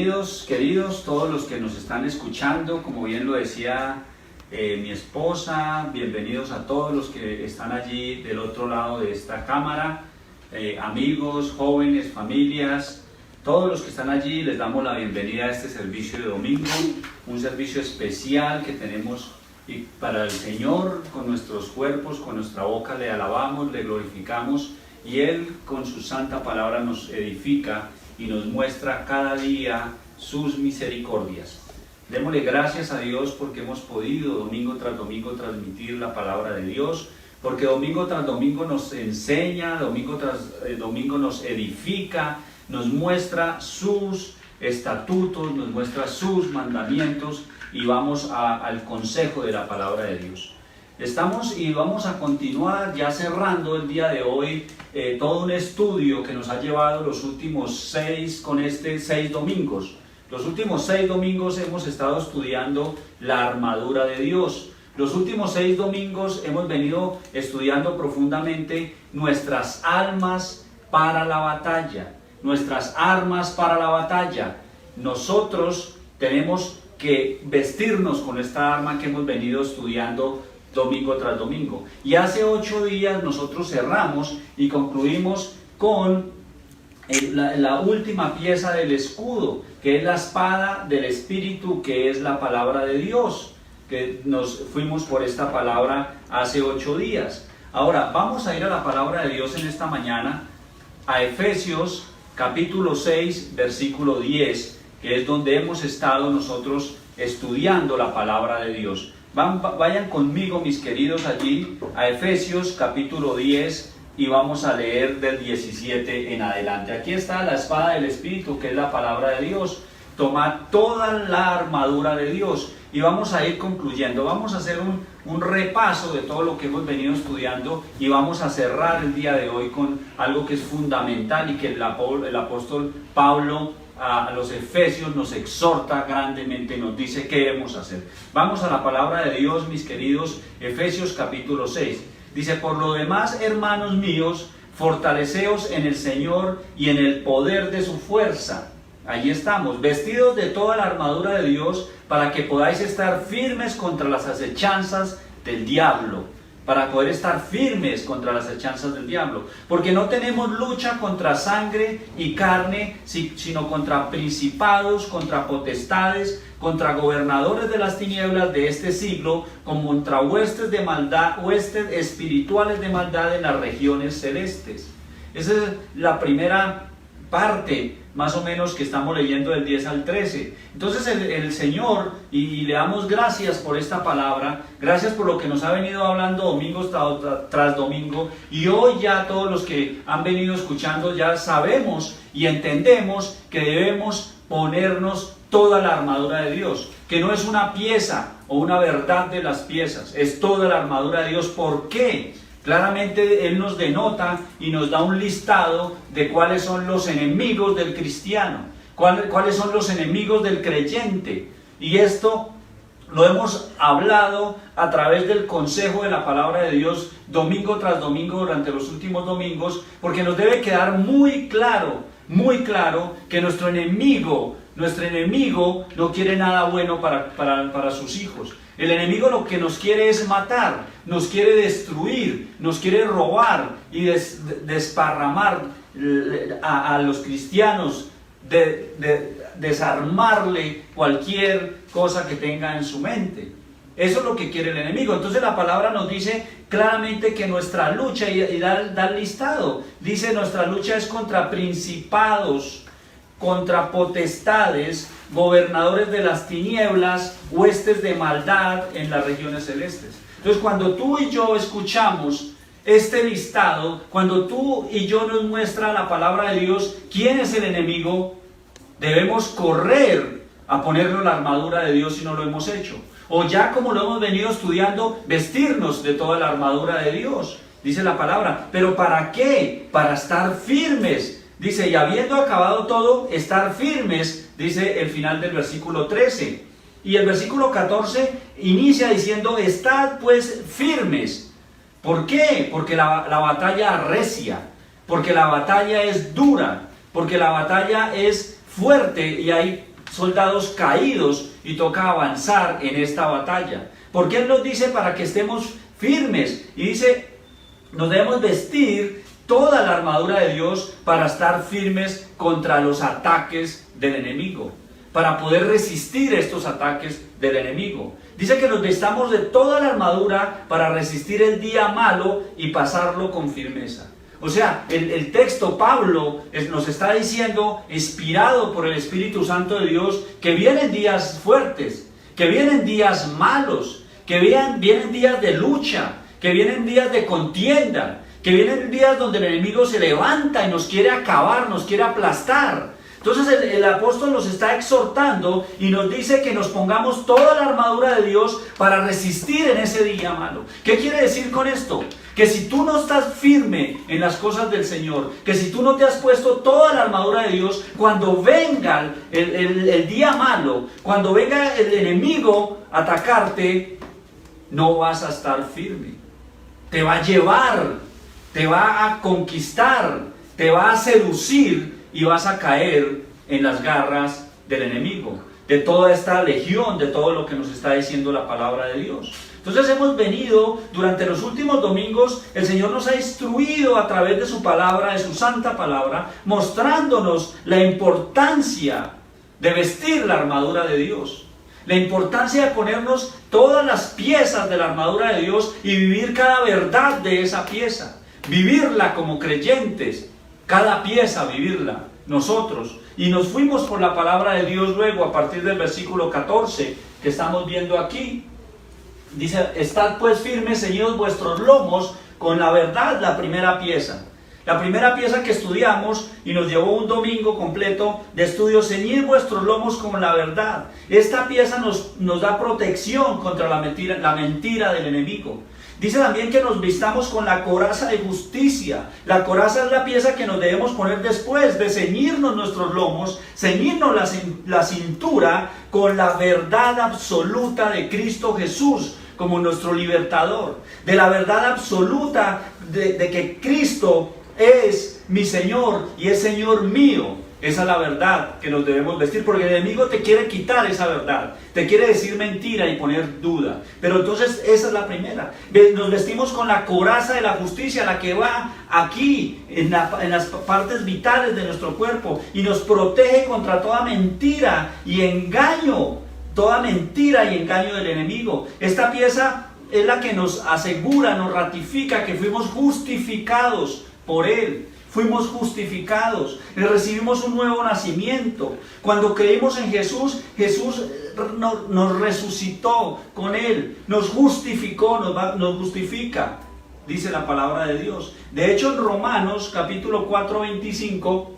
Bienvenidos, queridos, todos los que nos están escuchando, como bien lo decía mi esposa, bienvenidos a todos los que están allí del otro lado de esta cámara, amigos, jóvenes, familias, todos los que están allí, les damos la bienvenida a este servicio de domingo, un servicio especial que tenemos para el Señor, con nuestros cuerpos, con nuestra boca le alabamos, le glorificamos, y Él con su santa palabra nos edifica y nos muestra cada día sus misericordias. Démosle gracias a Dios porque hemos podido domingo tras domingo transmitir la palabra de Dios, porque domingo tras domingo nos enseña, domingo tras domingo nos edifica, nos muestra sus estatutos, nos muestra sus mandamientos y vamos al consejo de la palabra de Dios. Estamos y vamos a continuar ya cerrando el día de hoy todo un estudio que nos ha llevado los últimos 6 domingos. Los últimos 6 domingos hemos estado estudiando la armadura de Dios. Los últimos 6 domingos hemos venido estudiando profundamente nuestras almas para la batalla, nuestras armas para la batalla. Nosotros tenemos que vestirnos con esta arma que hemos venido estudiando domingo tras domingo. Y hace 8 días nosotros cerramos y concluimos con la última pieza del escudo, que es la espada del Espíritu, que es la palabra de Dios, que nos fuimos por esta palabra hace 8 días. Ahora vamos a ir a la palabra de Dios en esta mañana, a Efesios capítulo 6, versículo 10, que es donde hemos estado nosotros estudiando la palabra de Dios. Vayan conmigo, mis queridos, allí a Efesios capítulo 10 y vamos a leer del 17 en adelante. Aquí está la espada del Espíritu, que es la palabra de Dios. Tomad toda la armadura de Dios y vamos a ir concluyendo. Vamos a hacer un repaso de todo lo que hemos venido estudiando y vamos a cerrar el día de hoy con algo que es fundamental y que el apóstol Pablo a los Efesios nos exhorta grandemente, nos dice qué debemos hacer. Vamos a la palabra de Dios, mis queridos. Efesios capítulo 6. Dice: por lo demás, hermanos míos, fortaleceos en el Señor y en el poder de su fuerza. Allí estamos, vestidos de toda la armadura de Dios, para que podáis estar firmes contra las acechanzas del diablo. Para poder estar firmes contra las acechanzas del diablo. Porque no tenemos lucha contra sangre y carne, sino contra principados, contra potestades, contra gobernadores de las tinieblas de este siglo, como contra huestes de maldad, huestes espirituales de maldad en las regiones celestes. Esa es la primera parte, más o menos, que estamos leyendo del 10 al 13. Entonces el Señor, y le damos gracias por esta palabra, gracias por lo que nos ha venido hablando domingo tras domingo, y hoy ya todos los que han venido escuchando ya sabemos y entendemos que debemos ponernos toda la armadura de Dios, que no es una pieza o una verdad de las piezas, es toda la armadura de Dios. ¿Por qué? Claramente Él nos denota y nos da un listado de cuáles son los enemigos del cristiano, cuáles son los enemigos del creyente. Y esto lo hemos hablado a través del consejo de la palabra de Dios domingo tras domingo durante los últimos domingos, porque nos debe quedar muy claro que nuestro enemigo no quiere nada bueno para sus hijos. El enemigo lo que nos quiere es matar, nos quiere destruir, nos quiere robar y desparramar a los cristianos, desarmarle cualquier cosa que tenga en su mente. Eso es lo que quiere el enemigo. Entonces la palabra nos dice claramente que nuestra lucha, y da el listado, dice: nuestra lucha es contra principados, contra potestades, gobernadores de las tinieblas, huestes de maldad en las regiones celestes. Entonces, cuando tú y yo escuchamos este listado, cuando tú y yo nos muestra la palabra de Dios quién es el enemigo, debemos correr a ponernos la armadura de Dios si no lo hemos hecho. O ya, como lo hemos venido estudiando, vestirnos de toda la armadura de Dios, dice la palabra. ¿Pero para qué? Para estar firmes. Dice: y habiendo acabado todo, estar firmes, dice el final del versículo 13. Y el versículo 14 inicia diciendo: estad pues firmes. ¿Por qué? Porque la batalla arrecia, porque la batalla es dura, porque la batalla es fuerte y hay soldados caídos y toca avanzar en esta batalla. Porque Él nos dice para que estemos firmes y dice, nos debemos vestir toda la armadura de Dios para estar firmes contra los ataques del enemigo, para poder resistir estos ataques del enemigo. Dice que nos vestamos de toda la armadura para resistir el día malo y pasarlo con firmeza. O sea, el texto, Pablo nos está diciendo, inspirado por el Espíritu Santo de Dios, que vienen días fuertes, que vienen días malos, que vienen días de lucha, que vienen días de contienda, que vienen días donde el enemigo se levanta y nos quiere acabar, nos quiere aplastar. Entonces el apóstol nos está exhortando y nos dice que nos pongamos toda la armadura de Dios para resistir en ese día malo. ¿Qué quiere decir con esto? Que si tú no estás firme en las cosas del Señor, que si tú no te has puesto toda la armadura de Dios, cuando venga el día malo, cuando venga el enemigo a atacarte, no vas a estar firme. Te va a llevar, te va a conquistar, te va a seducir y vas a caer en las garras del enemigo, de toda esta legión, de todo lo que nos está diciendo la palabra de Dios. Entonces hemos venido durante los últimos domingos, el Señor nos ha instruido a través de su palabra, de su santa palabra, mostrándonos la importancia de vestir la armadura de Dios. La importancia de ponernos todas las piezas de la armadura de Dios y vivir cada verdad de esa pieza. Vivirla como creyentes, cada pieza vivirla nosotros. Y nos fuimos por la palabra de Dios luego a partir del versículo 14 que estamos viendo aquí. Dice, estad pues firmes, ceñidos vuestros lomos con la verdad, la primera pieza. La primera pieza que estudiamos y nos llevó un domingo completo de estudio, ceñid vuestros lomos con la verdad. Esta pieza nos da protección contra la mentira del enemigo. Dice también que nos vistamos con la coraza de justicia. La coraza es la pieza que nos debemos poner después de ceñirnos nuestros lomos, ceñirnos la cintura con la verdad absoluta de Cristo Jesús como nuestro libertador. De la verdad absoluta de que Cristo es mi Señor y es Señor mío. Esa es la verdad que nos debemos vestir, porque el enemigo te quiere quitar esa verdad, te quiere decir mentira y poner duda. Pero entonces esa es la primera. Nos vestimos con la coraza de la justicia, la que va aquí en las partes vitales de nuestro cuerpo y nos protege contra toda mentira y engaño, toda mentira y engaño del enemigo. Esta pieza es la que nos asegura, nos ratifica que fuimos justificados por Él. Fuimos justificados, recibimos un nuevo nacimiento. Cuando creímos en Jesús, Jesús nos resucitó con Él, nos justificó, nos justifica, dice la palabra de Dios. De hecho, en Romanos capítulo 4, 25,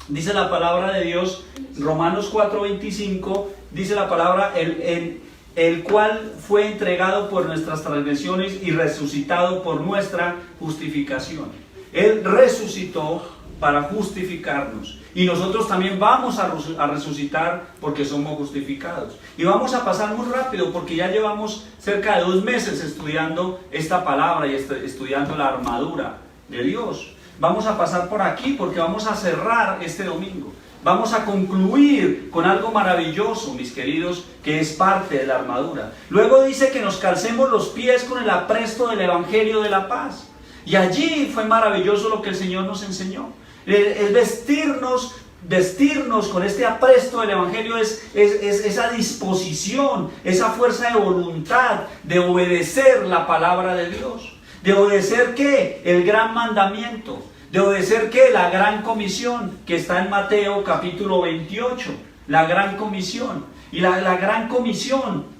dice la palabra de Dios, Romanos 4, 25, dice la palabra, el cual fue entregado por nuestras transgresiones y resucitado por nuestra justificación. Él resucitó para justificarnos. Y nosotros también vamos a resucitar porque somos justificados. Y vamos a pasar muy rápido porque ya llevamos cerca de 2 meses estudiando esta palabra y estudiando la armadura de Dios. Vamos a pasar por aquí porque vamos a cerrar este domingo. Vamos a concluir con algo maravilloso, mis queridos, que es parte de la armadura. Luego dice que nos calcemos los pies con el apresto del Evangelio de la paz. Y allí fue maravilloso lo que el Señor nos enseñó. El vestirnos con este apresto del Evangelio es esa disposición, esa fuerza de voluntad de obedecer la palabra de Dios. ¿De obedecer qué? El gran mandamiento. ¿De obedecer qué? La gran comisión que está en Mateo capítulo 28. La gran comisión. Y la gran comisión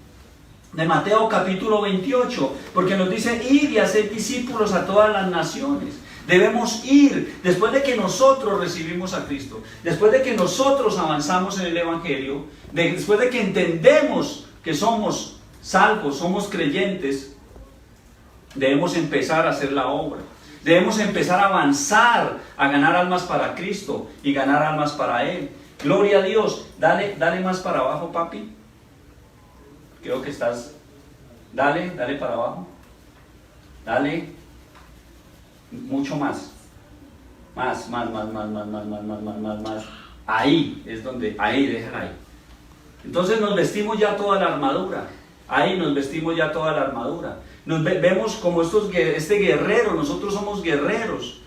de Mateo capítulo 28, porque nos dice, ir y hacer discípulos a todas las naciones. Debemos ir, después de que nosotros recibimos a Cristo, después de que nosotros avanzamos en el Evangelio, después de que entendemos que somos salvos, somos creyentes, debemos empezar a hacer la obra. Debemos empezar a avanzar, a ganar almas para Cristo y ganar almas para Él. Gloria a Dios. Dale más para abajo, papi. Creo que estás, dale para abajo, dale, mucho más, más, ahí es donde, ahí, déjala ahí, Entonces nos vestimos ya toda la armadura. Ahí nos vestimos ya toda la armadura. Vemos como este guerrero. Nosotros somos guerreros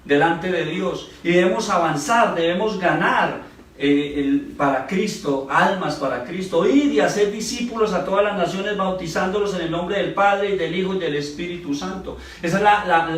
delante de Dios y debemos avanzar, debemos ganar para Cristo, almas para Cristo, ir y hacer discípulos a todas las naciones, bautizándolos en el nombre del Padre y del Hijo y del Espíritu Santo. Ese es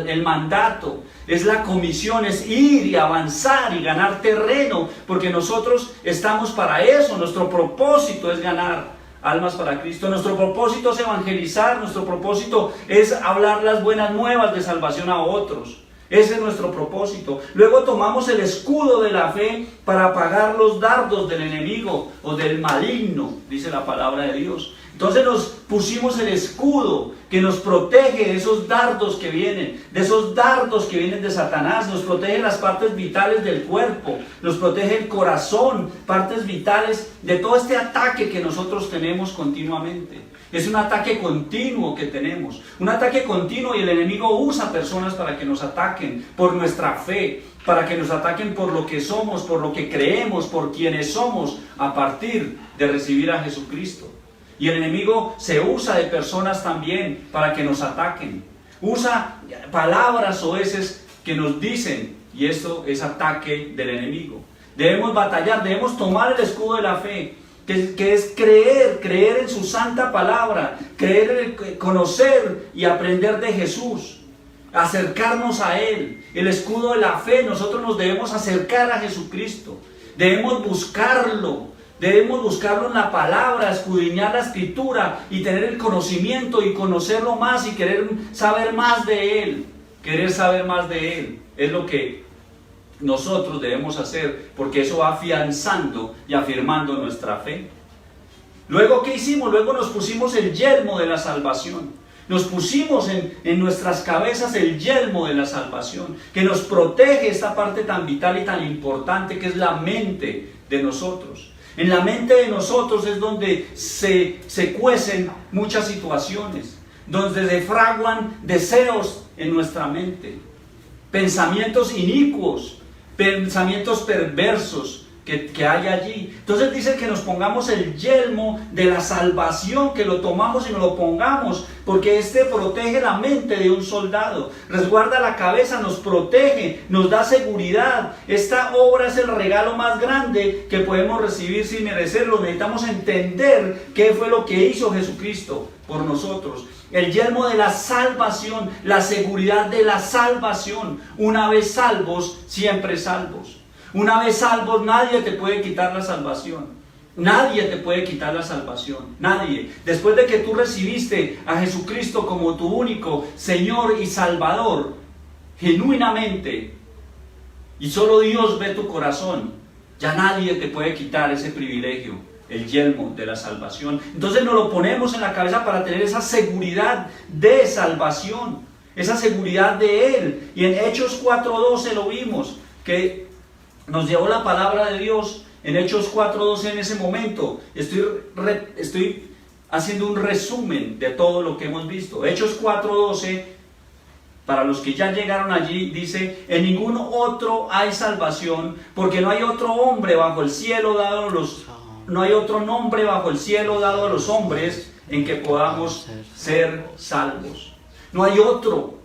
el mandato, es la comisión, es ir y avanzar y ganar terreno, porque nosotros estamos para eso. Nuestro propósito es ganar almas para Cristo. Nuestro propósito es evangelizar, nuestro propósito es hablar las buenas nuevas de salvación a otros. Ese es nuestro propósito. Luego tomamos el escudo de la fe para apagar los dardos del enemigo o del maligno, dice la palabra de Dios. Entonces nos pusimos el escudo que nos protege de esos dardos que vienen, de Satanás. Nos protege las partes vitales del cuerpo, nos protege el corazón, partes vitales de todo este ataque que nosotros tenemos continuamente. Es un ataque continuo que tenemos, un ataque continuo, y el enemigo usa personas para que nos ataquen por nuestra fe, para que nos ataquen por lo que somos, por lo que creemos, por quienes somos a partir de recibir a Jesucristo. Y el enemigo se usa de personas también para que nos ataquen. Usa palabras oeces que nos dicen, y esto es ataque del enemigo. Debemos batallar, debemos tomar el escudo de la fe, que es creer en su santa palabra, conocer y aprender de Jesús, acercarnos a Él. El escudo de la fe, nosotros nos debemos acercar a Jesucristo, debemos buscarlo en la palabra, escudriñar la escritura y tener el conocimiento y conocerlo más y querer saber más de Él, es lo que nosotros debemos hacer, porque eso va afianzando y afirmando nuestra fe. Luego, ¿qué hicimos? Luego nos pusimos el yelmo de la salvación. Nos pusimos en nuestras cabezas el yelmo de la salvación, que nos protege esta parte tan vital y tan importante que es la mente de nosotros. En la mente de nosotros es donde se cuecen muchas situaciones, donde se fraguan deseos en nuestra mente, pensamientos inicuos, pensamientos perversos que hay allí. Entonces dice que nos pongamos el yelmo de la salvación, que lo tomamos y nos lo pongamos, porque este protege la mente de un soldado, resguarda la cabeza, nos protege, nos da seguridad. Esta obra es el regalo más grande que podemos recibir sin merecerlo. Necesitamos entender qué fue lo que hizo Jesucristo por nosotros. El yelmo de la salvación, la seguridad de la salvación. Una vez salvos, siempre salvos. Una vez salvos, nadie te puede quitar la salvación. Nadie te puede quitar la salvación. Nadie. Después de que tú recibiste a Jesucristo como tu único Señor y Salvador, genuinamente, y solo Dios ve tu corazón, ya nadie te puede quitar ese privilegio, el yelmo de la salvación. Entonces nos lo ponemos en la cabeza para tener esa seguridad de salvación, esa seguridad de Él. Y en Hechos 4:12 lo vimos, que nos llevó la palabra de Dios en Hechos 4:12 en ese momento. Estoy haciendo un resumen de todo lo que hemos visto. Hechos 4:12, para los que ya llegaron allí, dice: en ningún otro hay salvación, porque no hay otro hombre bajo el cielo dado no hay otro nombre bajo el cielo dado a los hombres en que podamos ser salvos. No hay otro.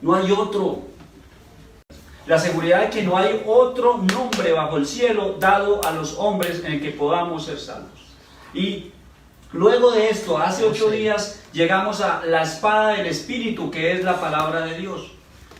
La seguridad de que no hay otro nombre bajo el cielo dado a los hombres en el que podamos ser salvos. Y luego de esto, hace 8 días, llegamos a la espada del Espíritu, que es la palabra de Dios.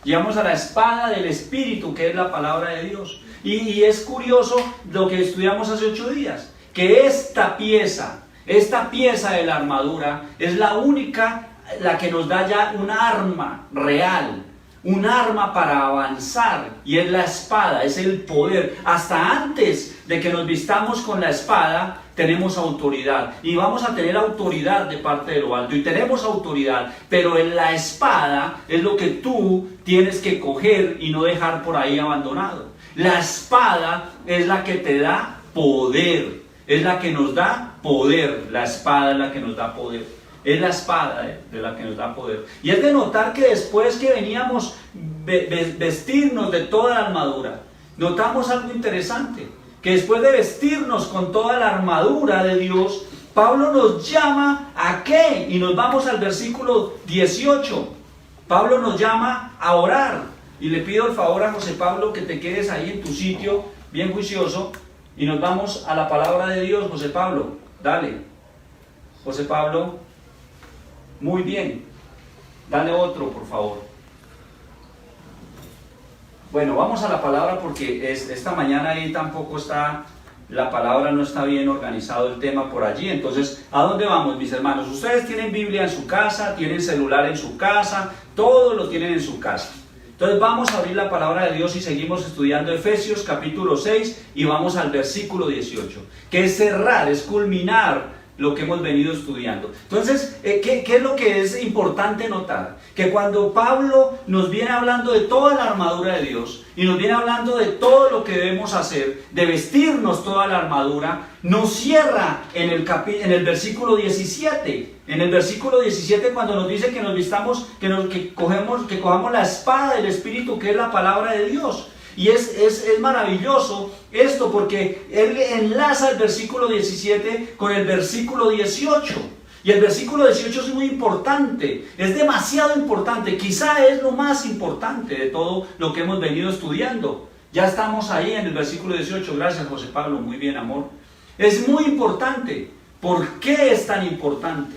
Llegamos a la espada del Espíritu, que es la palabra de Dios. Y es curioso lo que estudiamos hace 8 días, que esta pieza de la armadura es la única, la que nos da ya un arma real, un arma para avanzar, y es la espada, es el poder. Hasta antes de que nos vistamos con la espada, tenemos autoridad, y vamos a tener autoridad de parte de lo alto, y tenemos autoridad, pero en la espada es lo que tú tienes que coger y no dejar por ahí abandonado. La espada es la que te da poder, es la que nos da poder. La espada es la que nos da poder. Es la espada de la que nos da poder. Y es de notar que después que veníamos vestirnos de toda la armadura, notamos algo interesante, que después de vestirnos con toda la armadura de Dios, Pablo nos llama ¿a qué? Y nos vamos al versículo 18. Pablo nos llama a orar. Y le pido el favor a José Pablo que te quedes ahí en tu sitio, bien juicioso. Y nos vamos a la palabra de Dios, José Pablo. Dale. José Pablo. Muy bien. Dale otro, por favor. Bueno, vamos a la palabra porque esta mañana ahí tampoco está, la palabra no está bien organizado el tema por allí. Entonces, ¿a dónde vamos, mis hermanos? Ustedes tienen Biblia en su casa, tienen celular en su casa, todo lo tienen en su casa. Entonces vamos a abrir la palabra de Dios y seguimos estudiando Efesios capítulo 6 y vamos al versículo 18, que es cerrar, es culminar lo que hemos venido estudiando. Entonces, ¿qué es lo que es importante notar? Que cuando Pablo nos viene hablando de toda la armadura de Dios y nos viene hablando de todo lo que debemos hacer, de vestirnos toda la armadura, nos cierra en el versículo 17. En el versículo 17 cuando nos dice que nos vistamos, que cojamos la espada del Espíritu, que es la palabra de Dios. Y es maravilloso esto porque él enlaza el versículo 17 con el versículo 18. Y el versículo 18 es muy importante, es demasiado importante, quizá es lo más importante de todo lo que hemos venido estudiando. Ya estamos ahí en el versículo 18, gracias José Pablo, muy bien amor. Es muy importante. ¿Por qué es tan importante?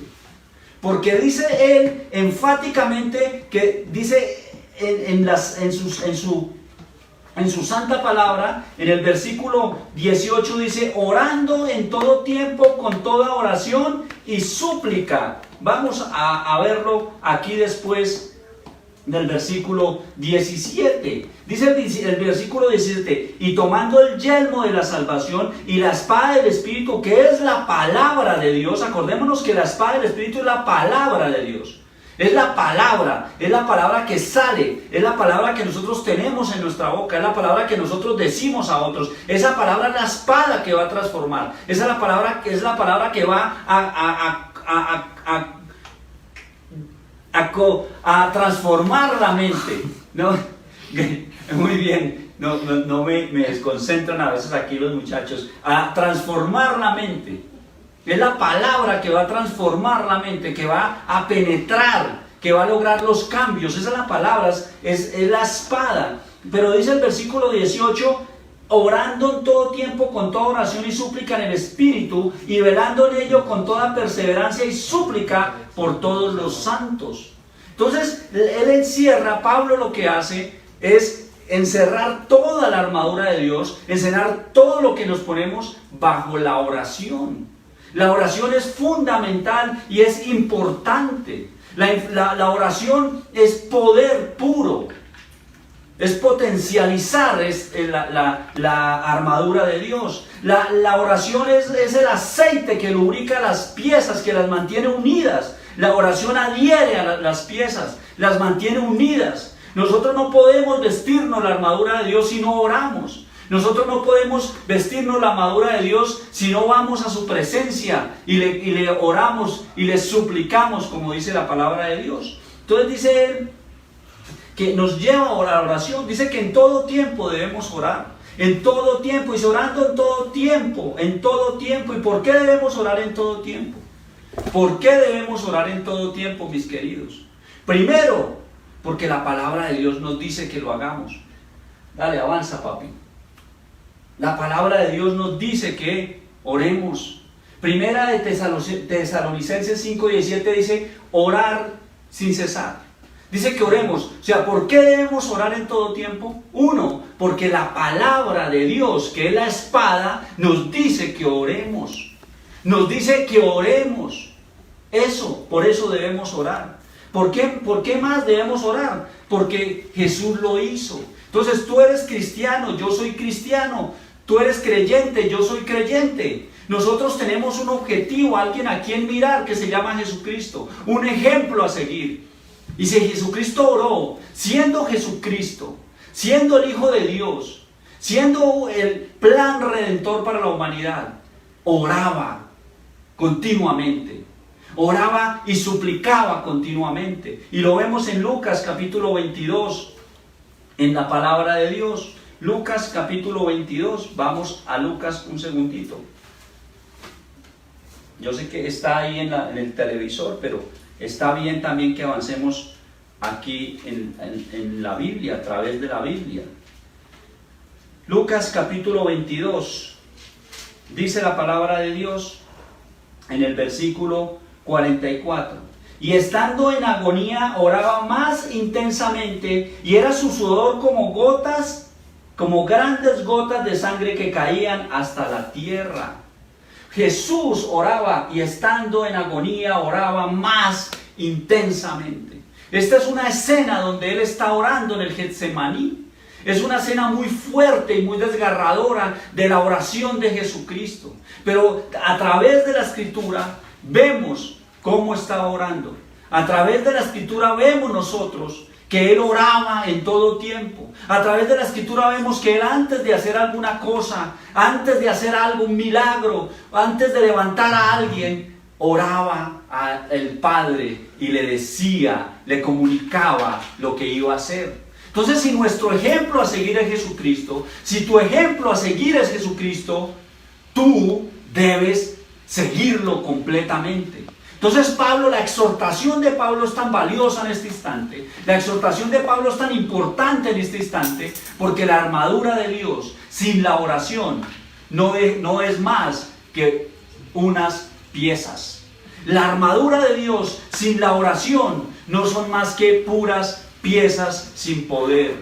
Porque dice él enfáticamente que dice en su santa palabra, en el versículo 18 dice, orando en todo tiempo con toda oración y súplica. Vamos a verlo aquí después del versículo 17. Dice el versículo 17, y tomando el yelmo de la salvación y la espada del Espíritu, que es la palabra de Dios. Acordémonos que la espada del Espíritu es la palabra de Dios. Es la palabra que sale, es la palabra que nosotros tenemos en nuestra boca, es la palabra que nosotros decimos a otros. Esa palabra es la espada que va a transformar, esa es la palabra que va a transformar la mente. ¿No? Muy bien, no me desconcentran a veces aquí los muchachos. A transformar la mente. Es la palabra que va a transformar la mente, que va a penetrar, que va a lograr los cambios. Esa es la palabra, es la espada. Pero dice el versículo 18, orando en todo tiempo con toda oración y súplica en el Espíritu, y velando en ello con toda perseverancia y súplica por todos los santos. Entonces, él encierra, Pablo lo que hace es encerrar toda la armadura de Dios, encerrar todo lo que nos ponemos bajo la oración. La oración es fundamental y es importante. La oración es poder puro. Es potencializar la armadura de Dios. La oración es el aceite que lubrica las piezas, que las mantiene unidas. La oración adhiere a las piezas, las mantiene unidas. Nosotros no podemos vestirnos la armadura de Dios si no oramos. Nosotros no podemos vestirnos la armadura de Dios si no vamos a su presencia y le oramos y le suplicamos, como dice la palabra de Dios. Entonces dice él que nos lleva a la oración. Dice que en todo tiempo debemos orar. En todo tiempo, y orando en todo tiempo, en todo tiempo. ¿Y por qué debemos orar en todo tiempo? ¿Por qué debemos orar en todo tiempo, mis queridos? Primero, porque la palabra de Dios nos dice que lo hagamos. Dale, avanza, papi. La palabra de Dios nos dice que oremos. Primera de Tesalonicenses 5:17 dice, orar sin cesar. Dice que oremos. O sea, ¿por qué debemos orar en todo tiempo? Uno, porque la palabra de Dios, que es la espada, nos dice que oremos. Nos dice que oremos. Por eso debemos orar. ¿Por qué más debemos orar? Porque Jesús lo hizo. Entonces tú eres cristiano, yo soy cristiano. Tú eres creyente, yo soy creyente. Nosotros tenemos un objetivo, alguien a quien mirar, que se llama Jesucristo. Un ejemplo a seguir. Y si Jesucristo oró, siendo Jesucristo, siendo el Hijo de Dios, siendo el plan redentor para la humanidad, oraba continuamente. Oraba y suplicaba continuamente. Y lo vemos en Lucas capítulo 22, en la palabra de Dios. Lucas capítulo 22, vamos a Lucas un segundito. Yo sé que está ahí en el televisor, pero está bien también que avancemos aquí en la Biblia, a través de la Biblia. Lucas capítulo 22, dice la palabra de Dios en el versículo 44. Y estando en agonía oraba más intensamente, y era su sudor como gotas, como grandes gotas de sangre que caían hasta la tierra. Jesús oraba y estando en agonía oraba más intensamente. Esta es una escena donde Él está orando en el Getsemaní. Es una escena muy fuerte y muy desgarradora de la oración de Jesucristo. Pero a través de la Escritura vemos cómo estaba orando. A través de la Escritura vemos nosotros que Él oraba en todo tiempo. A través de la Escritura vemos que Él, antes de hacer alguna cosa, antes de hacer algo, un milagro, antes de levantar a alguien, oraba al Padre y le decía, le comunicaba lo que iba a hacer. Entonces, si nuestro ejemplo a seguir es Jesucristo, si tu ejemplo a seguir es Jesucristo, tú debes seguirlo completamente. Entonces Pablo, la exhortación de Pablo es tan valiosa en este instante, la exhortación de Pablo es tan importante en este instante, porque la armadura de Dios sin la oración no es más que unas piezas. La armadura de Dios sin la oración no son más que puras piezas sin poder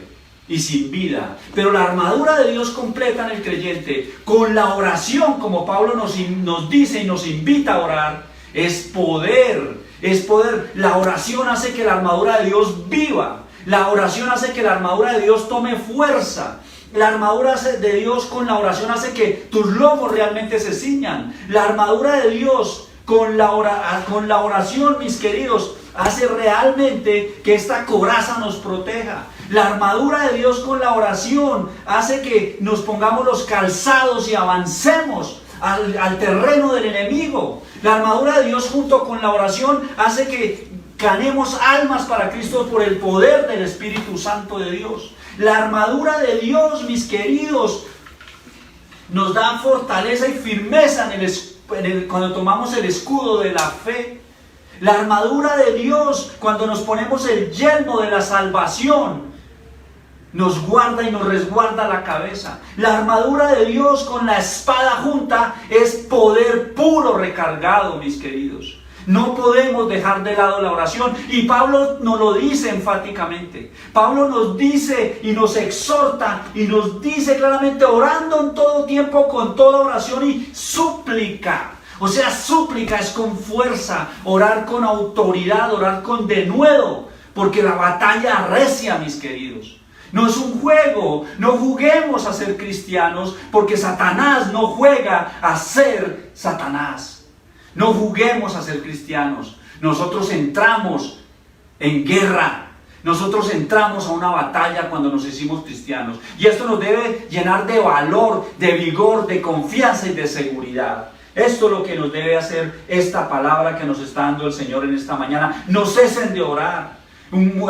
y sin vida. Pero la armadura de Dios completa en el creyente, con la oración, como Pablo nos dice y nos invita a orar, es poder, es poder. La oración hace que la armadura de Dios viva. La oración hace que la armadura de Dios tome fuerza. La armadura de Dios con la oración hace que tus lomos realmente se ciñan. La armadura de Dios con la oración, mis queridos, hace realmente que esta coraza nos proteja. La armadura de Dios con la oración hace que nos pongamos los calzados y avancemos al terreno del enemigo. La armadura de Dios junto con la oración hace que ganemos almas para Cristo por el poder del Espíritu Santo de Dios. La armadura de Dios, mis queridos, nos da fortaleza y firmeza cuando tomamos el escudo de la fe. La armadura de Dios, cuando nos ponemos el yelmo de la salvación, nos guarda y nos resguarda la cabeza. La armadura de Dios con la espada junta es poder puro recargado, mis queridos. No podemos dejar de lado la oración, y Pablo nos lo dice enfáticamente. Pablo nos dice y nos exhorta y nos dice claramente, orando en todo tiempo con toda oración y súplica. O sea, súplica es con fuerza, orar con autoridad, orar con denuedo, porque la batalla arrecia, mis queridos. No es un juego, no juguemos a ser cristianos, porque Satanás no juega a ser Satanás. No juguemos a ser cristianos. Nosotros entramos en guerra. Nosotros entramos a una batalla cuando nos hicimos cristianos. Y esto nos debe llenar de valor, de vigor, de confianza y de seguridad. Esto es lo que nos debe hacer esta palabra que nos está dando el Señor en esta mañana. No cesen de orar.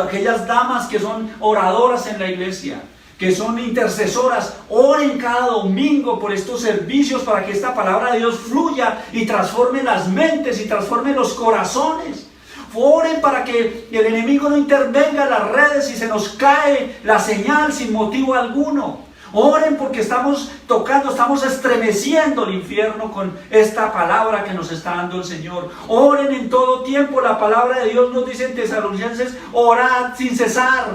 Aquellas damas que son oradoras en la iglesia, que son intercesoras, oren cada domingo por estos servicios para que esta palabra de Dios fluya y transforme las mentes y transforme los corazones. Oren para que el enemigo no intervenga en las redes y se nos cae la señal sin motivo alguno. Oren porque estamos estremeciendo el infierno con esta palabra que nos está dando el Señor. Oren en todo tiempo. La palabra de Dios nos dice en Tesalonicenses, orad sin cesar.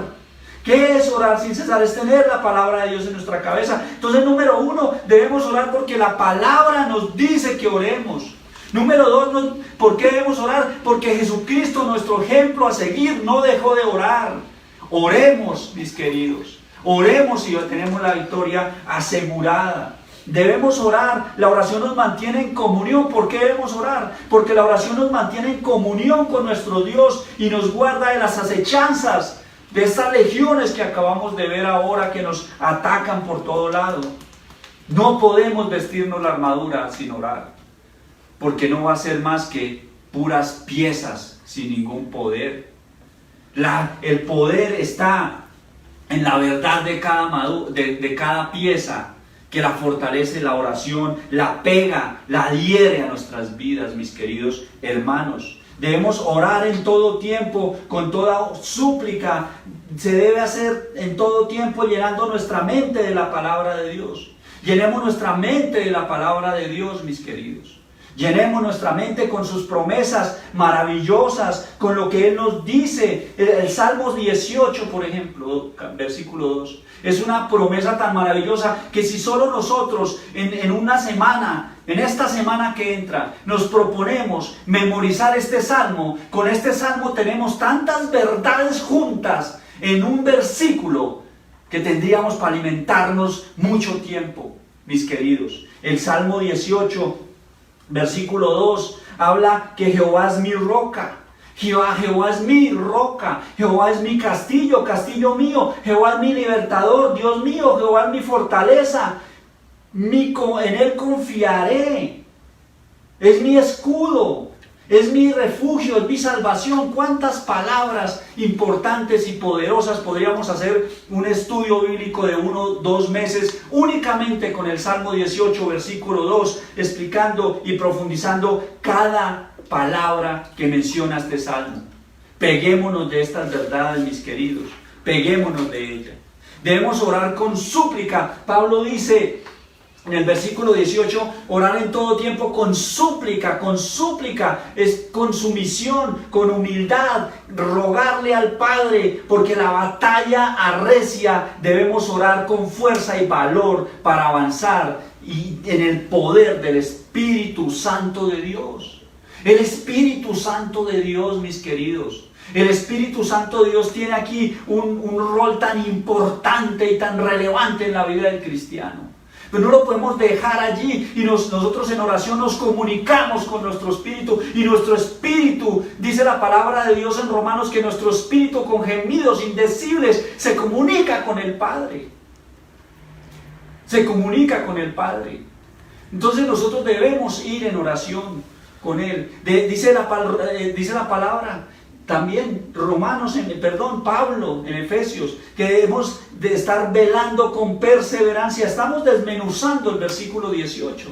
¿Qué es orar sin cesar? Es tener la palabra de Dios en nuestra cabeza. Entonces, número uno, debemos orar porque la palabra nos dice que oremos. Número dos, ¿por qué debemos orar? Porque Jesucristo, nuestro ejemplo a seguir, no dejó de orar. Oremos, mis queridos. Oremos y tenemos la victoria asegurada. Debemos orar. La oración nos mantiene en comunión. ¿Por qué debemos orar? Porque la oración nos mantiene en comunión con nuestro Dios y nos guarda de las acechanzas, de estas legiones que acabamos de ver ahora que nos atacan por todo lado. No podemos vestirnos la armadura sin orar, porque no va a ser más que puras piezas sin ningún poder. El poder está en la verdad de cada pieza, que la fortalece la oración, la pega, la adhiere a nuestras vidas, mis queridos hermanos. Debemos orar en todo tiempo, con toda súplica. Se debe hacer en todo tiempo llenando nuestra mente de la palabra de Dios. Llenemos nuestra mente de la palabra de Dios, mis queridos. Llenemos nuestra mente con sus promesas maravillosas, con lo que Él nos dice. El Salmo 18, por ejemplo, versículo 2, es una promesa tan maravillosa que si solo nosotros en una semana, en esta semana que entra, nos proponemos memorizar este Salmo, con este Salmo tenemos tantas verdades juntas en un versículo que tendríamos para alimentarnos mucho tiempo, mis queridos. El Salmo 18, versículo 2, habla que Jehová es mi roca. Jehová es mi roca, Jehová es mi castillo, castillo mío, Jehová es mi libertador, Dios mío, Jehová es mi fortaleza, en Él confiaré, es mi escudo, es mi refugio, es mi salvación. Cuántas palabras importantes y poderosas. Podríamos hacer un estudio bíblico de 1-2 meses únicamente con el Salmo 18, versículo 2, explicando y profundizando cada palabra que menciona este Salmo. Peguémonos de estas verdades, mis queridos, peguémonos de ellas. Debemos orar con súplica. Pablo dice en el versículo 18, orar en todo tiempo con súplica es con sumisión, con humildad, rogarle al Padre, porque la batalla arrecia. Debemos orar con fuerza y valor para avanzar y en el poder del Espíritu Santo de Dios. El Espíritu Santo de Dios, mis queridos. El Espíritu Santo de Dios tiene aquí un rol tan importante y tan relevante en la vida del cristiano. Pero no lo podemos dejar allí y nosotros en oración nos comunicamos con nuestro espíritu, y nuestro espíritu, dice la palabra de Dios en Romanos, que nuestro espíritu con gemidos indecibles se comunica con el Padre. Se comunica con el Padre. Entonces nosotros debemos ir en oración con Él. Dice la palabra también, Pablo en Efesios, que debemos de estar velando con perseverancia. Estamos desmenuzando el versículo 18.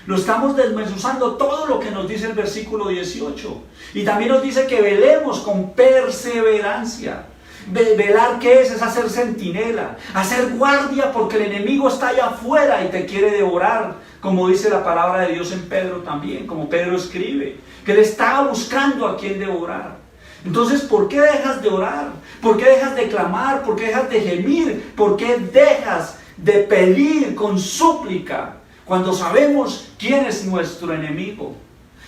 Lo estamos desmenuzando todo lo que nos dice el versículo 18. Y también nos dice que velemos con perseverancia. Velar, ¿qué es? Es hacer centinela, hacer guardia, porque el enemigo está allá afuera y te quiere devorar, como dice la palabra de Dios en Pedro también, como Pedro escribe, que le estaba buscando a quien devorar. Entonces, ¿por qué dejas de orar? ¿Por qué dejas de clamar? ¿Por qué dejas de gemir? ¿Por qué dejas de pedir con súplica cuando sabemos quién es nuestro enemigo?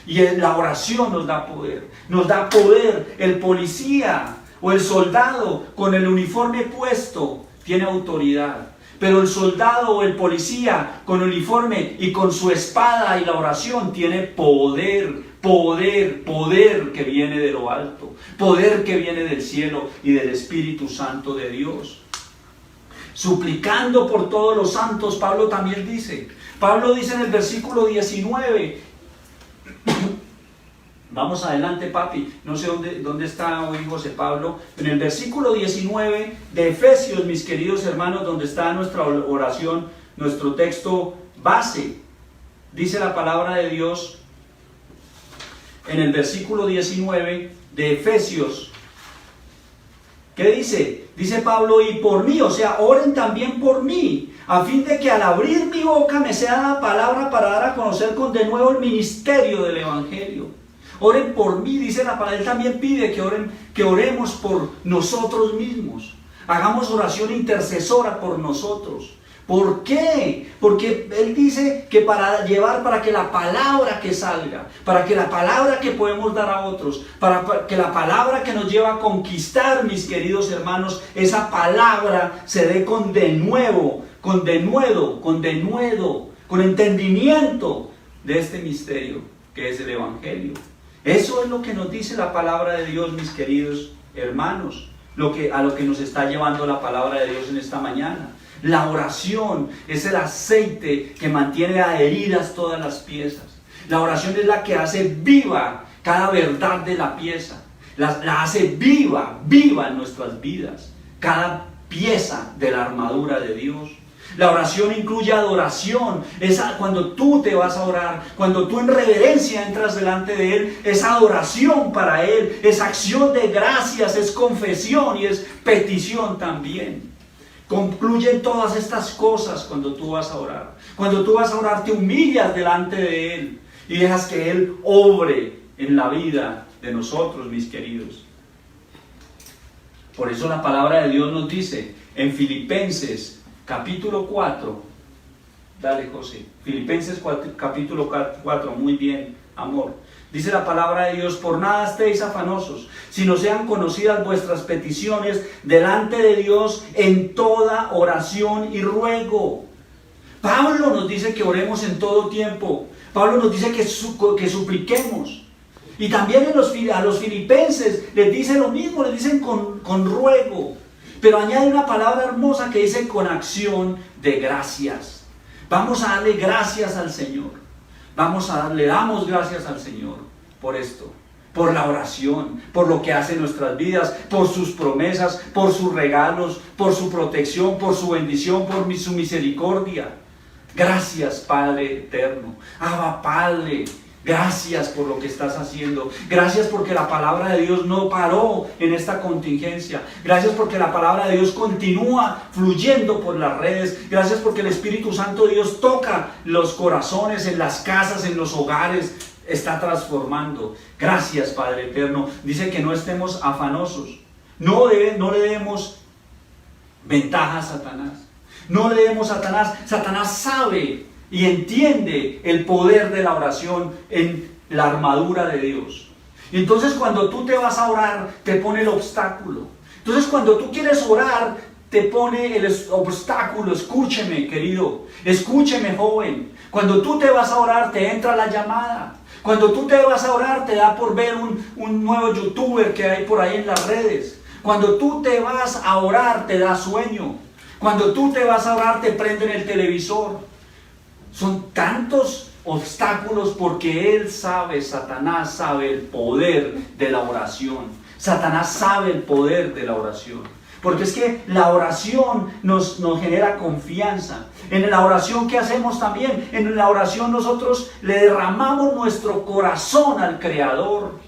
Y la oración nos da poder. Nos da poder. El policía o el soldado con el uniforme puesto tiene autoridad. Pero el soldado o el policía con el uniforme y con su espada y la oración tiene poder. Poder que viene de lo alto, poder que viene del cielo y del Espíritu Santo de Dios. Suplicando por todos los santos, Pablo también dice. Pablo dice en el versículo 19, vamos adelante, papi, no sé dónde está hoy José Pablo, en el versículo 19 de Efesios, mis queridos hermanos, donde está nuestra oración, nuestro texto base, dice la palabra de Dios. En el versículo 19 de Efesios, ¿qué dice? Dice Pablo, y por mí, o sea, oren también por mí, a fin de que al abrir mi boca me sea la palabra para dar a conocer de nuevo el ministerio del Evangelio. Oren por mí, dice la palabra. Él también pide que oremos por nosotros mismos. Hagamos oración intercesora por nosotros. ¿Por qué? Porque Él dice que para que la palabra que salga, para que la palabra que podemos dar a otros, para que la palabra que nos lleva a conquistar, mis queridos hermanos, esa palabra se dé con denuedo, con entendimiento de este misterio que es el Evangelio. Eso es lo que nos dice la palabra de Dios, mis queridos hermanos, a lo que nos está llevando la palabra de Dios en esta mañana. La oración es el aceite que mantiene adheridas todas las piezas. La oración es la que hace viva cada verdad de la pieza. La hace viva en nuestras vidas. Cada pieza de la armadura de Dios. La oración incluye adoración. Cuando tú te vas a orar, cuando tú en reverencia entras delante de Él, es adoración para Él, es acción de gracias, es confesión y es petición también. Concluyen todas estas cosas cuando tú vas a orar. Cuando tú vas a orar, te humillas delante de Él y dejas que Él obre en la vida de nosotros, mis queridos. Por eso la palabra de Dios nos dice en Filipenses capítulo 4, dale José, Filipenses 4, capítulo 4, muy bien, amor. Dice la palabra de Dios: por nada estéis afanosos, sino sean conocidas vuestras peticiones delante de Dios en toda oración y ruego. Pablo nos dice que oremos en todo tiempo. Pablo nos dice que supliquemos. Y también a los filipenses les dice lo mismo, les dicen con ruego. Pero añade una palabra hermosa que dice con acción de gracias. Vamos a darle gracias al Señor. Le damos gracias al Señor por esto, por la oración, por lo que hace en nuestras vidas, por sus promesas, por sus regalos, por su protección, por su bendición, por su misericordia. Gracias, Padre eterno. Abba, Padre, gracias por lo que estás haciendo. Gracias porque la palabra de Dios no paró en esta contingencia. Gracias porque la palabra de Dios continúa fluyendo por las redes. Gracias porque el Espíritu Santo de Dios toca los corazones, en las casas, en los hogares. Está transformando. Gracias, Padre eterno. Dice que no estemos afanosos. No le demos ventaja a Satanás. No le demos a Satanás. Satanás sabe y entiende el poder de la oración en la armadura de Dios. Y entonces cuando tú te vas a orar, te pone el obstáculo. Entonces cuando tú quieres orar, te pone el obstáculo. Escúcheme, querido. Escúcheme, joven. Cuando tú te vas a orar, te entra la llamada. Cuando tú te vas a orar, te da por ver un nuevo youtuber que hay por ahí en las redes. Cuando tú te vas a orar, te da sueño. Cuando tú te vas a orar, te prenden el televisor. Son tantos obstáculos porque él sabe, Satanás sabe el poder de la oración. Satanás sabe el poder de la oración. Porque es que la oración nos genera confianza. En la oración que hacemos también, en la oración nosotros le derramamos nuestro corazón al Creador.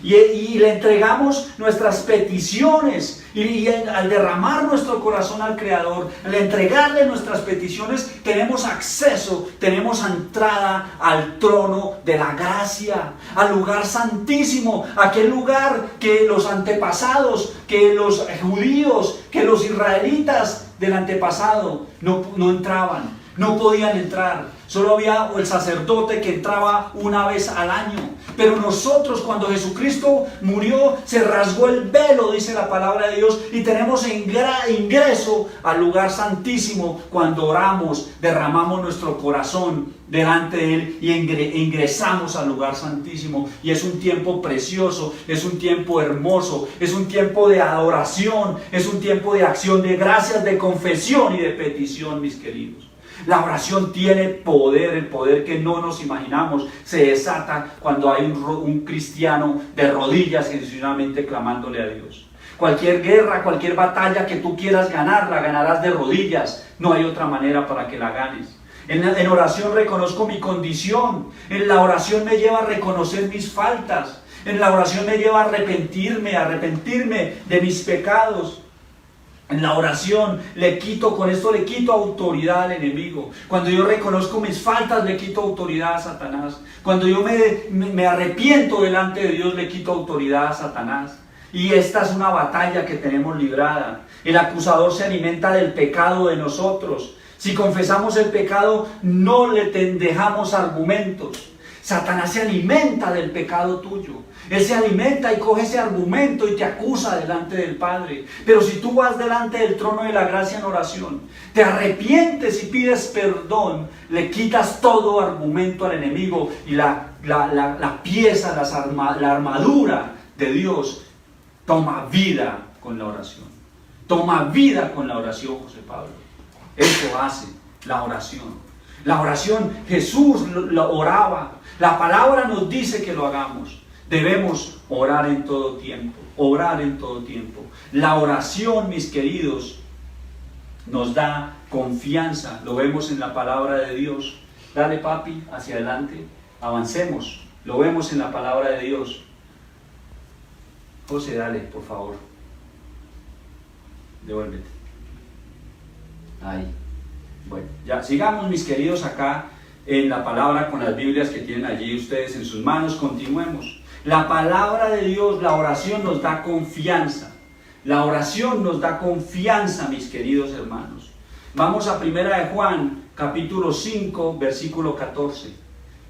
Y le entregamos nuestras peticiones. Y al derramar nuestro corazón al Creador, al entregarle nuestras peticiones, tenemos acceso, tenemos entrada al trono de la gracia, al lugar santísimo, aquel lugar que los antepasados, que los judíos, que los israelitas del antepasado no entraban, no podían entrar. Solo había el sacerdote que entraba una vez al año. Pero nosotros, cuando Jesucristo murió, se rasgó el velo, dice la palabra de Dios, y tenemos ingreso al lugar santísimo. Cuando oramos, derramamos nuestro corazón delante de Él y ingresamos al lugar santísimo. Y es un tiempo precioso, es un tiempo hermoso, es un tiempo de adoración, es un tiempo de acción de gracias, de confesión y de petición, mis queridos. La oración tiene poder, el poder que no nos imaginamos. Se desata cuando hay un cristiano de rodillas sencillamente clamándole a Dios. Cualquier guerra, cualquier batalla que tú quieras ganar, la ganarás de rodillas. No hay otra manera para que la ganes. En oración reconozco mi condición. En la oración me lleva a reconocer mis faltas. En la oración me lleva a arrepentirme de mis pecados. En la oración con esto le quito autoridad al enemigo. Cuando yo reconozco mis faltas, le quito autoridad a Satanás. Cuando yo me arrepiento delante de Dios, le quito autoridad a Satanás. Y esta es una batalla que tenemos librada. El acusador se alimenta del pecado de nosotros. Si confesamos el pecado, no le dejamos argumentos. Satanás se alimenta del pecado tuyo. Él se alimenta y coge ese argumento y te acusa delante del Padre. Pero si tú vas delante del trono de la gracia en oración, te arrepientes y pides perdón, le quitas todo argumento al enemigo y la pieza, la armadura de Dios toma vida con la oración. Toma vida con la oración, José Pablo. Eso hace la oración. La oración, Jesús lo oraba. La palabra nos dice que lo hagamos. Debemos orar en todo tiempo. orar en todo tiempo. La oración, mis queridos, nos da confianza. Lo vemos en la palabra de Dios. Dale, papi, hacia adelante. Avancemos. Lo vemos en la palabra de Dios. José, dale, por favor. Devuélvete. Ahí. Bueno, ya sigamos, mis queridos, acá en la palabra con las Biblias que tienen allí ustedes en sus manos. Continuemos. La palabra de Dios, la oración nos da confianza. La oración nos da confianza, mis queridos hermanos. Vamos a 1 de Juan, capítulo 5, versículo 14.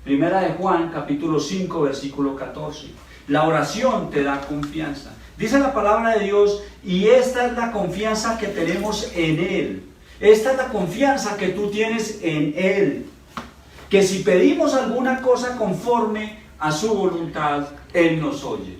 1 de Juan, capítulo 5, versículo 14. La oración te da confianza. Dice la palabra de Dios, y esta es la confianza que tenemos en Él. Esta es la confianza que tú tienes en Él. Que si pedimos alguna cosa conforme a su voluntad, Él nos oye.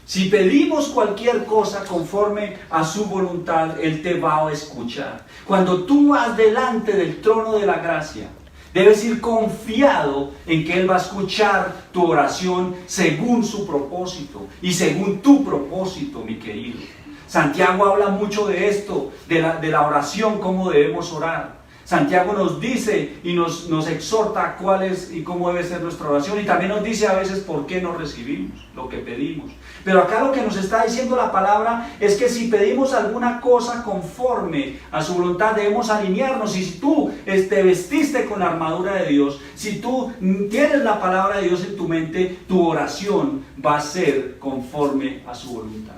Si pedimos cualquier cosa conforme a su voluntad, Él te va a escuchar. Cuando tú vas delante del trono de la gracia, debes ir confiado en que Él va a escuchar tu oración según su propósito y según tu propósito, mi querido. Santiago habla mucho de esto, de la oración, cómo debemos orar. Santiago nos dice y nos exhorta cuál es y cómo debe ser nuestra oración, y también nos dice a veces por qué no recibimos lo que pedimos. Pero acá lo que nos está diciendo la palabra es que si pedimos alguna cosa conforme a su voluntad, debemos alinearnos. Y si tú te vestiste con la armadura de Dios, si tú tienes la palabra de Dios en tu mente, tu oración va a ser conforme a su voluntad.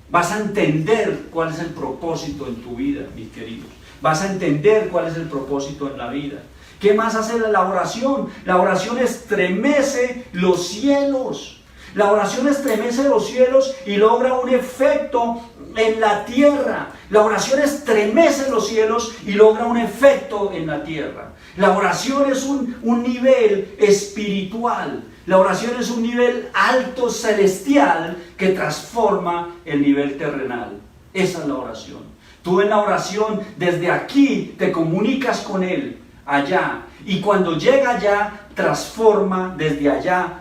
Vas a entender cuál es el propósito en tu vida, mis queridos. Vas a entender cuál es el propósito en la vida. ¿Qué más hace la oración? La oración estremece los cielos. La oración estremece los cielos y logra un efecto en la tierra. La oración estremece los cielos y logra un efecto en la tierra. La oración es un nivel espiritual. La oración es un nivel alto celestial que transforma el nivel terrenal. Esa es la oración. Tú en la oración desde aquí te comunicas con Él allá, y cuando llega allá transforma desde allá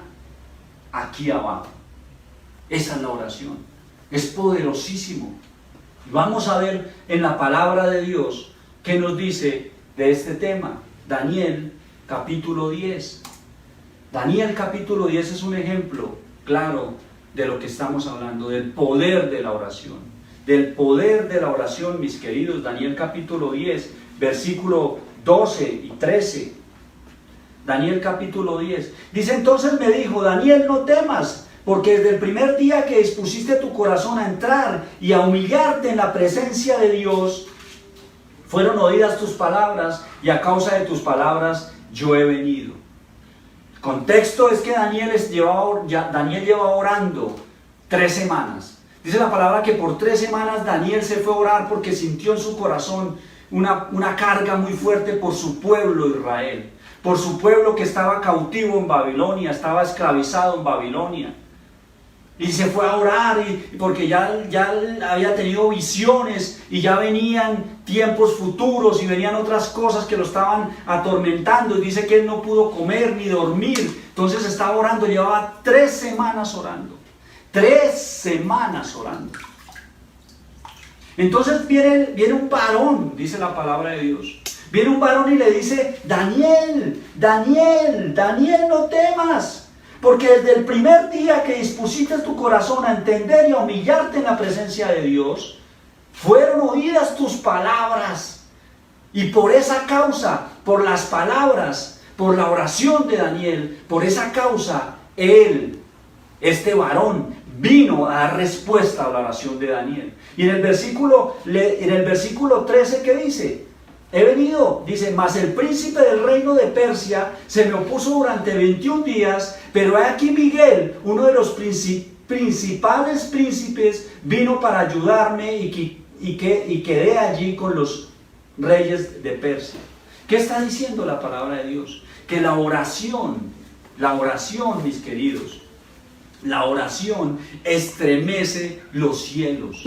aquí abajo. Esa es la oración. Es poderosísimo. Vamos a ver en la palabra de Dios qué nos dice de este tema. Daniel capítulo 10. Daniel capítulo 10 es un ejemplo claro de lo que estamos hablando, del poder de la oración. Del poder de la oración, mis queridos. Daniel capítulo 10, versículo 12 y 13. Daniel capítulo 10. Dice: entonces me dijo, Daniel, no temas, porque desde el primer día que dispusiste tu corazón a entrar y a humillarte en la presencia de Dios, fueron oídas tus palabras, y a causa de tus palabras yo he venido. El contexto es que Daniel lleva orando 3 semanas. Dice la palabra que por 3 semanas Daniel se fue a orar porque sintió en su corazón una carga muy fuerte por su pueblo Israel, por su pueblo que estaba cautivo en Babilonia, estaba esclavizado en Babilonia. Y se fue a orar porque ya había tenido visiones y ya venían tiempos futuros y venían otras cosas que lo estaban atormentando. Y dice que él no pudo comer ni dormir. Entonces estaba orando, llevaba 3 semanas orando. 3 semanas orando. Entonces viene un varón, dice la palabra de Dios. Viene un varón y le dice: Daniel, no temas, porque desde el primer día que dispusiste tu corazón a entender y a humillarte en la presencia de Dios, fueron oídas tus palabras. Y por esa causa, por las palabras, por la oración de Daniel, por esa causa, este varón, vino a dar respuesta a la oración de Daniel. Y en el versículo 13, ¿qué dice? He venido, dice: mas el príncipe del reino de Persia se me opuso durante 21 días, pero he aquí Miguel, uno de los principales príncipes, vino para ayudarme y quedé allí con los reyes de Persia. ¿Qué está diciendo la palabra de Dios? Que la oración, mis queridos, la oración estremece los cielos.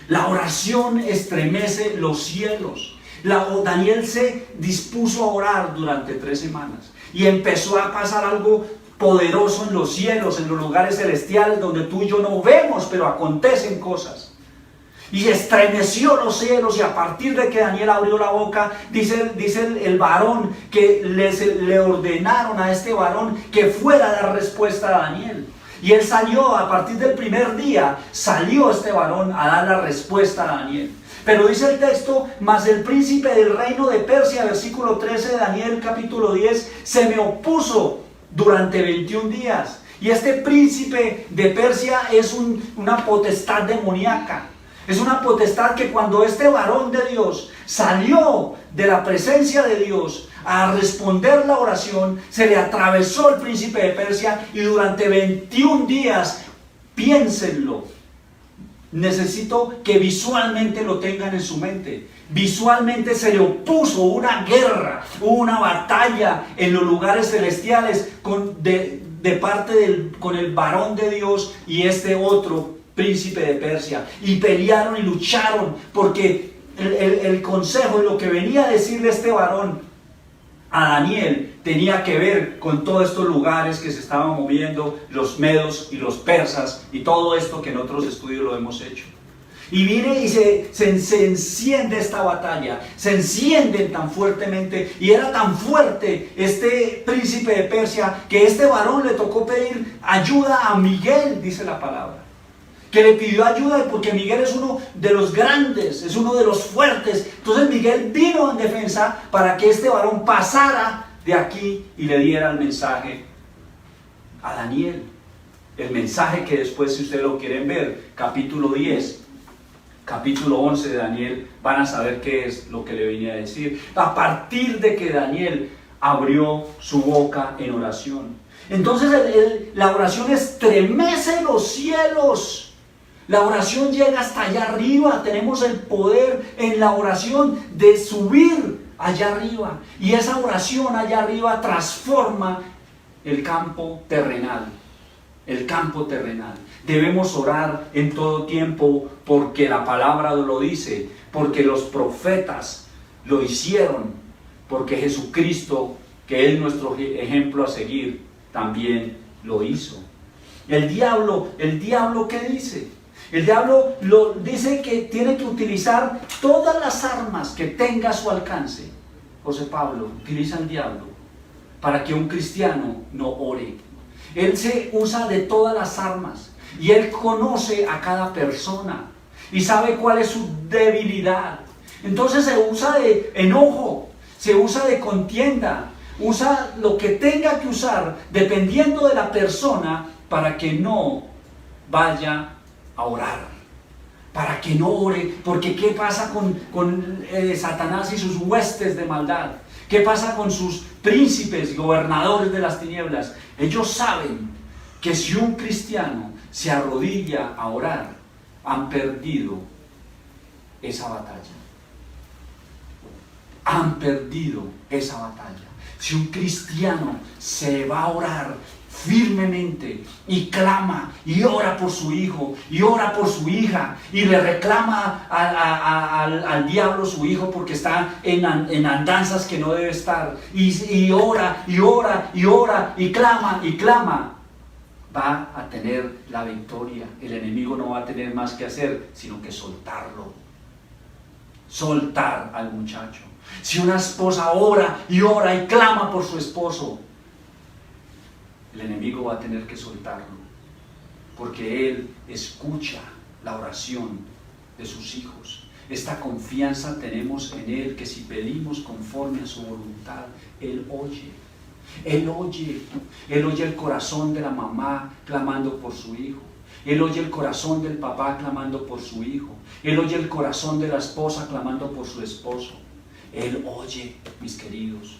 La oración estremece los cielos. Daniel se dispuso a orar durante 3 semanas y empezó a pasar algo poderoso en los cielos, en los lugares celestiales, donde tú y yo no vemos, pero acontecen cosas. Y estremeció los cielos, y a partir de que Daniel abrió la boca, dice el varón que le ordenaron a este varón que fuera a dar respuesta a Daniel. Y él salió, a partir del primer día, salió este varón a dar la respuesta a Daniel. Pero dice el texto, mas el príncipe del reino de Persia, versículo 13 de Daniel capítulo 10, se me opuso durante 21 días. Y este príncipe de Persia es una potestad demoníaca. Es una potestad que cuando este varón de Dios salió de la presencia de Dios a responder la oración, se le atravesó el príncipe de Persia y durante 21 días, piénsenlo, necesito que visualmente lo tengan en su mente. Visualmente se le opuso una guerra, una batalla en los lugares celestiales de parte con el varón de Dios y este otro príncipe de Persia, y pelearon y lucharon, porque el consejo y lo que venía a decirle este varón a Daniel tenía que ver con todos estos lugares que se estaban moviendo, los medos y los persas, y todo esto que en otros estudios lo hemos hecho. Y viene y se enciende esta batalla, se encienden tan fuertemente, y era tan fuerte este príncipe de Persia que este varón le tocó pedir ayuda a Miguel, dice la palabra. Que le pidió ayuda porque Miguel es uno de los grandes, es uno de los fuertes. Entonces Miguel vino en defensa para que este varón pasara de aquí y le diera el mensaje a Daniel. El mensaje que después, si ustedes lo quieren ver, capítulo 10, capítulo 11 de Daniel, van a saber qué es lo que le venía a decir. A partir de que Daniel abrió su boca en oración. Entonces la oración estremece los cielos. La oración llega hasta allá arriba. Tenemos el poder en la oración de subir allá arriba. Y esa oración allá arriba transforma el campo terrenal. El campo terrenal. Debemos orar en todo tiempo porque la palabra lo dice, porque los profetas lo hicieron, porque Jesucristo, que es nuestro ejemplo a seguir, también lo hizo. El diablo, ¿qué dice? El diablo dice que tiene que utilizar todas las armas que tenga a su alcance. José Pablo utiliza el diablo para que un cristiano no ore. Él se usa de todas las armas y él conoce a cada persona y sabe cuál es su debilidad. Entonces se usa de enojo, se usa de contienda, usa lo que tenga que usar dependiendo de la persona para que no vaya a orar, para que no ore. Porque ¿qué pasa con Satanás y sus huestes de maldad? ¿Qué pasa con sus príncipes, gobernadores de las tinieblas? Ellos saben que si un cristiano se arrodilla a orar, han perdido esa batalla. Han perdido esa batalla. Si un cristiano se va a orar firmemente y clama y ora por su hijo y ora por su hija y le reclama al diablo su hijo porque está en andanzas que no debe estar, y ora y ora y ora y clama, va a tener la victoria. El enemigo no va a tener más que hacer sino que soltarlo, soltar al muchacho. Si una esposa ora y clama por su esposo, el enemigo va a tener que soltarlo, porque él escucha la oración de sus hijos. Esta confianza tenemos en él, que si pedimos conforme a su voluntad, él oye. Él oye el corazón de la mamá clamando por su hijo. Él oye el corazón del papá clamando por su hijo. Él oye el corazón de la esposa clamando por su esposo. Él oye, mis queridos,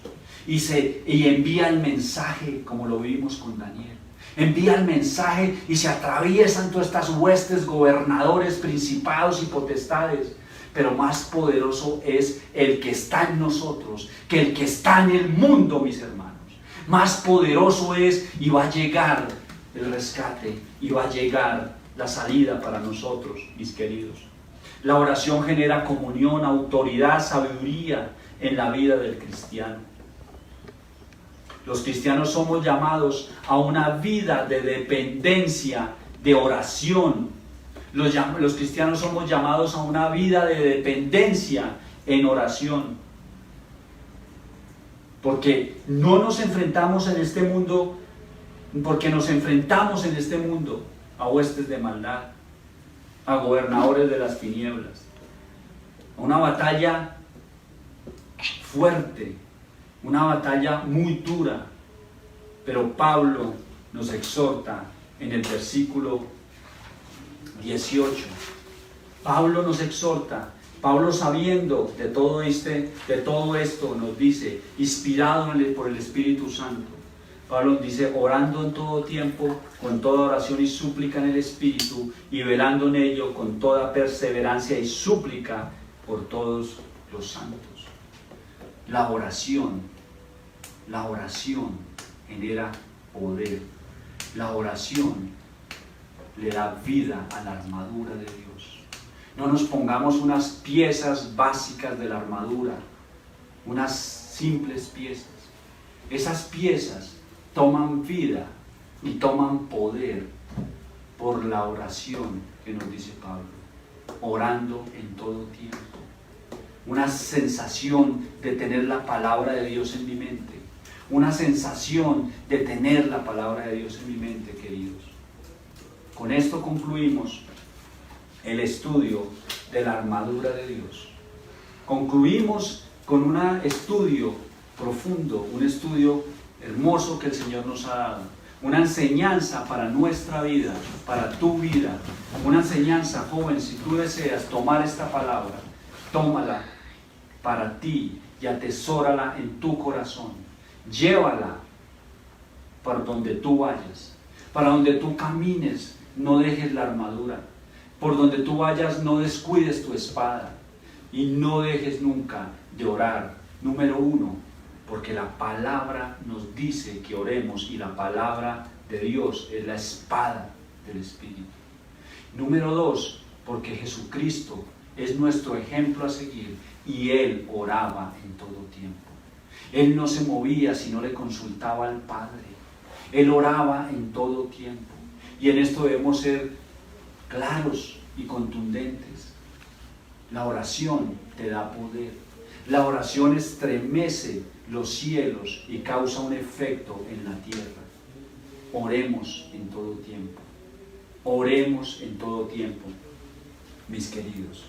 y envía el mensaje, como lo vimos con Daniel. Envía el mensaje y se atraviesan todas estas huestes, gobernadores, principados y potestades. Pero más poderoso es el que está en nosotros que el que está en el mundo, mis hermanos. Más poderoso es, y va a llegar el rescate, y va a llegar la salida para nosotros, mis queridos. La oración genera comunión, autoridad, sabiduría en la vida del cristiano. Los cristianos somos llamados a una vida de dependencia, de oración. Los cristianos somos llamados a una vida de dependencia en oración. Porque no nos enfrentamos en este mundo, porque nos enfrentamos en este mundo a huestes de maldad, a gobernadores de las tinieblas, a una batalla fuerte, una batalla muy dura. Pero Pablo nos exhorta en el versículo 18. Pablo nos exhorta. Pablo, sabiendo de todo esto, nos dice, inspirado por el Espíritu Santo, Pablo nos dice, orando en todo tiempo, con toda oración y súplica en el Espíritu, y velando en ello con toda perseverancia y súplica por todos los santos. La oración genera poder. La oración le da vida a la armadura de Dios. No nos pongamos unas piezas básicas de la armadura, unas simples piezas. Esas piezas toman vida y toman poder por la oración que nos dice Pablo, orando en todo tiempo. Una sensación de tener la palabra de Dios en mi mente, una sensación de tener la palabra de Dios en mi mente, queridos. Con esto concluimos el estudio de la armadura de Dios. Concluimos con un estudio profundo, un estudio hermoso que el Señor nos ha dado, una enseñanza para nuestra vida, para tu vida, una enseñanza, joven. Si tú deseas tomar esta palabra, tómala para ti y atesórala en tu corazón, llévala por donde tú vayas, para donde tú camines, no dejes la armadura. Por donde tú vayas, no descuides tu espada y no dejes nunca de orar. Número 1, porque la palabra nos dice que oremos y la palabra de Dios es la espada del Espíritu. Número 2, porque Jesucristo es nuestro ejemplo a seguir y Él oraba en todo tiempo. Él no se movía si no le consultaba al Padre. Él oraba en todo tiempo. Y en esto debemos ser claros y contundentes. La oración te da poder. La oración estremece los cielos y causa un efecto en la tierra. Oremos en todo tiempo. Oremos en todo tiempo, mis queridos.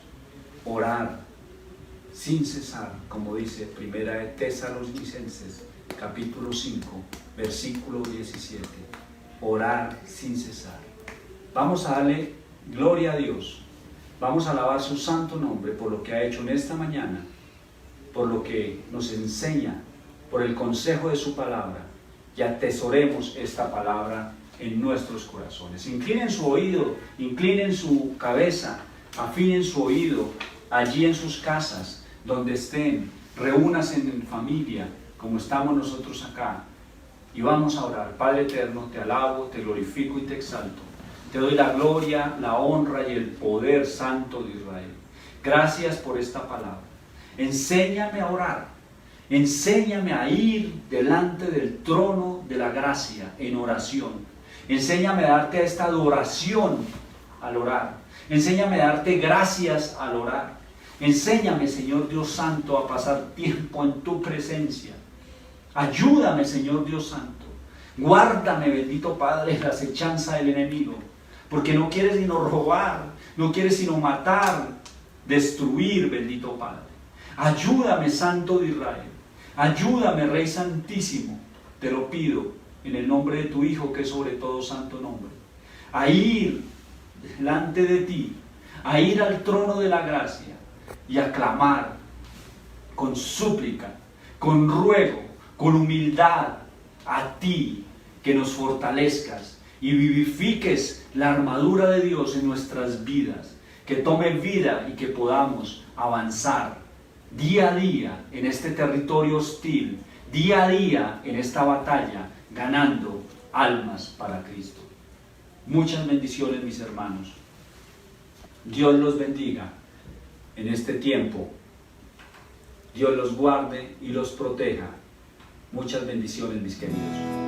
Orar sin cesar, como dice Primera de Tesalonicenses, capítulo 5, versículo 17. Orar sin cesar. Vamos a darle gloria a Dios. Vamos a alabar su santo nombre por lo que ha hecho en esta mañana, por lo que nos enseña, por el consejo de su palabra, y atesoremos esta palabra en nuestros corazones. Inclinen su oído, inclinen su cabeza, afinen su oído allí en sus casas, donde estén, reúnanse en familia, como estamos nosotros acá, y vamos a orar. Padre eterno, te alabo, te glorifico y te exalto. Te doy la gloria, la honra y el poder santo de Israel. Gracias por esta palabra. Enséñame a orar. Enséñame a ir delante del trono de la gracia en oración. Enséñame a darte esta adoración al orar. Enséñame a darte gracias al orar. Enséñame, Señor Dios Santo, a pasar tiempo en tu presencia. Ayúdame, Señor Dios Santo. Guárdame, bendito Padre, la acechanza del enemigo. Porque no quieres sino robar, no quieres sino matar, destruir, bendito Padre. Ayúdame, Santo de Israel. Ayúdame, Rey Santísimo. Te lo pido en el nombre de tu Hijo, que es sobre todo santo nombre. A ir delante de ti, a ir al trono de la gracia y a clamar con súplica, con ruego, con humildad a ti, que nos fortalezcas y vivifiques la armadura de Dios en nuestras vidas, que tome vida y que podamos avanzar día a día en este territorio hostil, día a día en esta batalla, ganando almas para Cristo. Muchas bendiciones, mis hermanos. Dios los bendiga en este tiempo. Dios los guarde y los proteja. Muchas bendiciones, mis queridos.